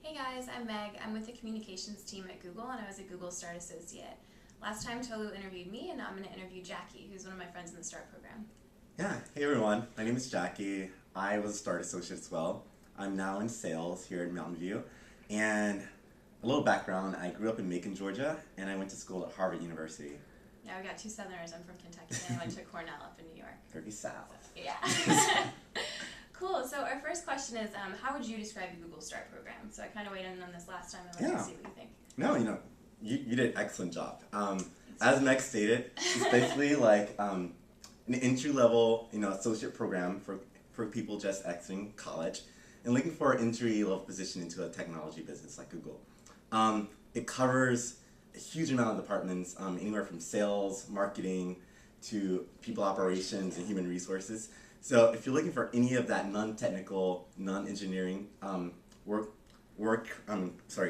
Hey guys, I'm Meg. I'm with the communications team at Google and I was a Google Start Associate. Last time Tolu interviewed me and now I'm going to interview Jackie, who's one of my friends in the Start program. Yeah, hey everyone, my name is Jackie. I was a Start Associate as well. I'm now in sales here in Mountain View. And a little background, I grew up in Macon, Georgia, and I went to school at Harvard University. Yeah, we got two Southerners. I'm from Kentucky and I went to Cornell up in New York. Very south. Yeah. Cool. So our first question is, how would you describe the Google Start program? So I kind of weighed in on this last time. I'd like to see what you think. No, you did an excellent job. As Meg stated, it's basically like an entry-level, associate program for people just exiting college and looking for an entry-level position into a technology business like Google. It covers a huge amount of departments, anywhere from sales, marketing, to people operations and human resources. So if you're looking for any of that non-technical, non-engineering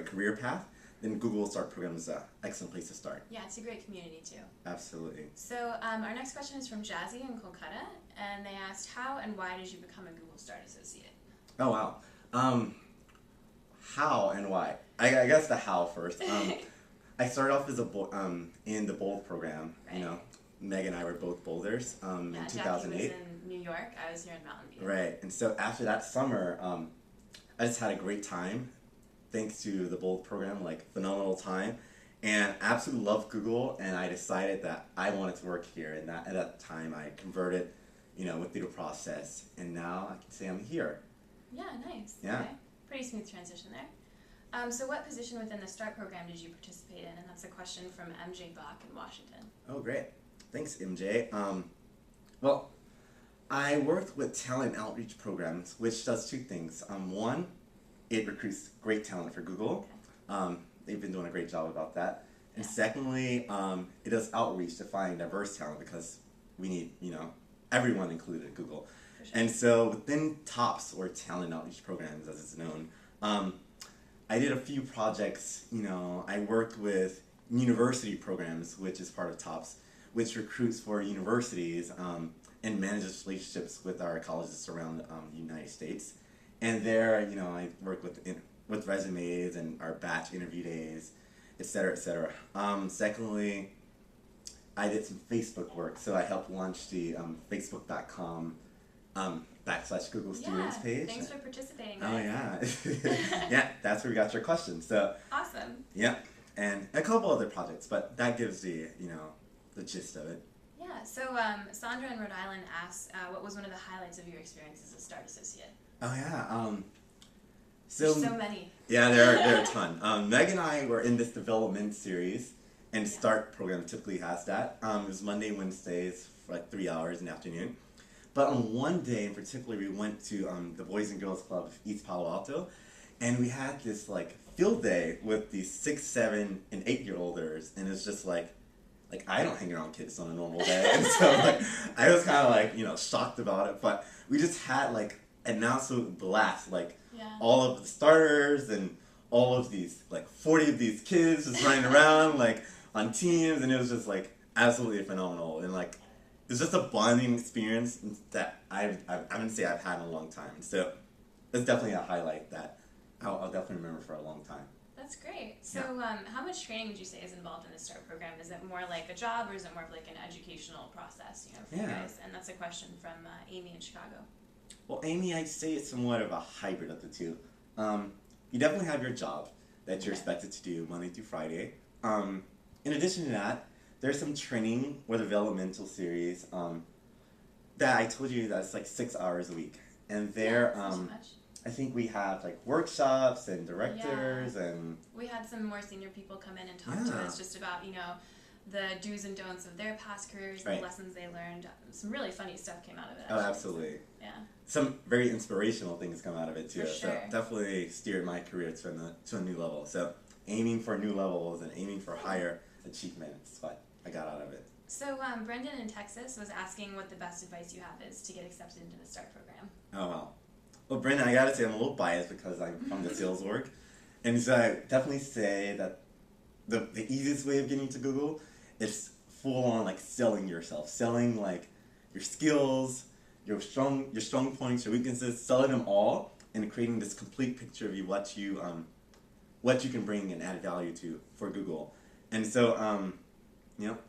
career path, then Google Start program is an excellent place to start. Yeah, it's a great community too. Absolutely. So our next question is from Jazzy in Kolkata, and they asked, how and why did you become a Google Start Associate? Oh wow. How and why? I guess the how first. I started off as in the Bold program. Right. Meg and I were both Boulders in 2008. Jackie was in New York. I was here in Mountain View. Right, and so after that summer, I just had a great time, thanks to the Bold program, like phenomenal time, and absolutely loved Google. And I decided that I wanted to work here. And at that time, I converted, went through the process, and now I can say I'm here. Yeah, nice. Yeah. Okay. Pretty smooth transition there. So what position within the START program did you participate in? And that's a question from MJ Bach in Washington. Oh, great. Thanks, MJ. Well, I worked with talent outreach programs, which does two things. One, it recruits great talent for Google. Okay. They've been doing a great job about that. And Yeah. secondly, it does outreach to find diverse talent because we need, everyone included at Google. For sure. And so within TOPS, or talent outreach programs as it's known, I did a few projects. I worked with university programs, which is part of TOPS, which recruits for universities and manages relationships with our colleges around the United States. And there, I work with resumes and our batch interview days, et cetera, et cetera. Secondly, I did some Facebook work, so I helped launch the Facebook.com / Google Students page. Thanks for participating. Oh guys. yeah, yeah, that's where we got your question. So Awesome. yeah, and a couple other projects, but that gives the the gist of it. Yeah. So Sandra in Rhode Island asks, what was one of the highlights of your experience as a START Associate? Oh yeah. There's so many. Yeah, there are a ton. Meg and I were in this development series, and Yeah. START program typically has that. It was Monday, Wednesdays for like 3 hours in the afternoon. But on one day in particular, we went to the Boys and Girls Club of East Palo Alto, and we had this like field day with these 6, 7, and 8-year-olders, and it's just like I don't hang around kids on a normal day, and so I was kind of shocked about it. But we just had like an absolute blast, all of the starters and all of these 40 of these kids just running around on teams, and it was just absolutely phenomenal, and it's just a bonding experience that I wouldn't say I've had in a long time. So it's definitely a highlight that I'll definitely remember for a long time. That's great. So how much training would you say is involved in the START program? Is it more like a job, or is it more of an educational process, for you guys? And that's a question from Amy in Chicago. Well, Amy, I'd say it's somewhat of a hybrid of the two. You definitely have your job that you're expected to do Monday through Friday. In addition to that, there's some training or developmental series that I told you that's 6 hours a week. And there, not too much. I think we have workshops and directors and... We had some more senior people come in and talk to us just about, the do's and don'ts of their past careers, the lessons they learned. Some really funny stuff came out of it, actually. Oh, absolutely. Yeah. Some very inspirational things come out of it, too. For sure. So definitely steered my career to a new level. So aiming for new levels and aiming for higher achievements is what I got out of it. So Brendan in Texas was asking what the best advice you have is to get accepted into the START program. Oh, wow. Well, Brendan, I gotta say I'm a little biased because I'm from the sales org. And so I definitely say that the easiest way of getting to Google is full on selling yourself, selling your skills, your strong points, your weaknesses, selling them all, and creating this complete picture of you, what you what you can bring and add value to for Google. And so,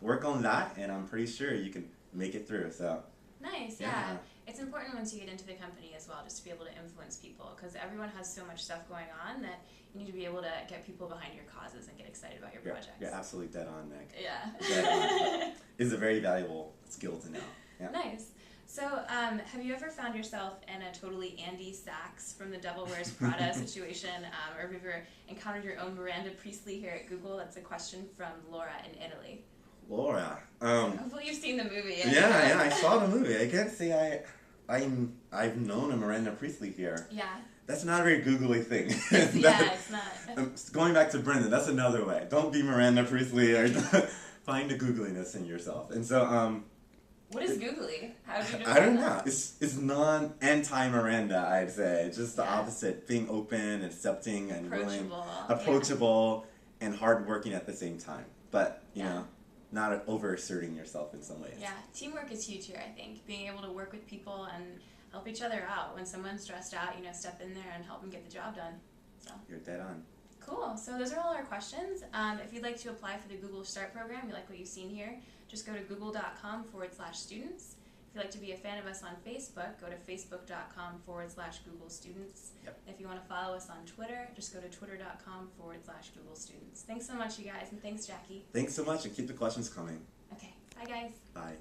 work on that, and I'm pretty sure you can make it through. So nice, yeah. It's important once you get into the company as well, just to be able to influence people, because everyone has so much stuff going on that you need to be able to get people behind your causes and get excited about your projects. You're absolutely dead on, Meg. Yeah. Dead on. It's a very valuable skill to know. Yeah. Nice. So, have you ever found yourself in a totally Andy Sachs from the Devil Wears Prada situation, or have you ever encountered your own Miranda Priestly here at Google? That's a question from Laura in Italy. Laura. Hopefully you've seen the movie. Yeah, I saw the movie. I can't say I've known a Miranda Priestly here. Yeah. That's not a very googly thing. It's not. Going back to Brendan, that's another way. Don't be Miranda Priestly, or find the googliness in yourself. And so, what is googly? How do you I don't know. It's anti-Miranda, I'd say. It's just the opposite. Being open, accepting, and willing, approachable, and hardworking at the same time. But you know, not overasserting yourself in some ways. Yeah, teamwork is huge here. I think being able to work with people and help each other out. When someone's stressed out, step in there and help them get the job done. So you're dead on. Cool. So those are all our questions. If you'd like to apply for the Google Start program, you like what you've seen here, just go to google.com/students. If you'd like to be a fan of us on Facebook, go to facebook.com/Google Students. Yep. If you want to follow us on Twitter, just go to twitter.com/Google Students. Thanks so much, you guys, and thanks, Jackie. Thanks so much, and keep the questions coming. Okay. Bye, guys. Bye.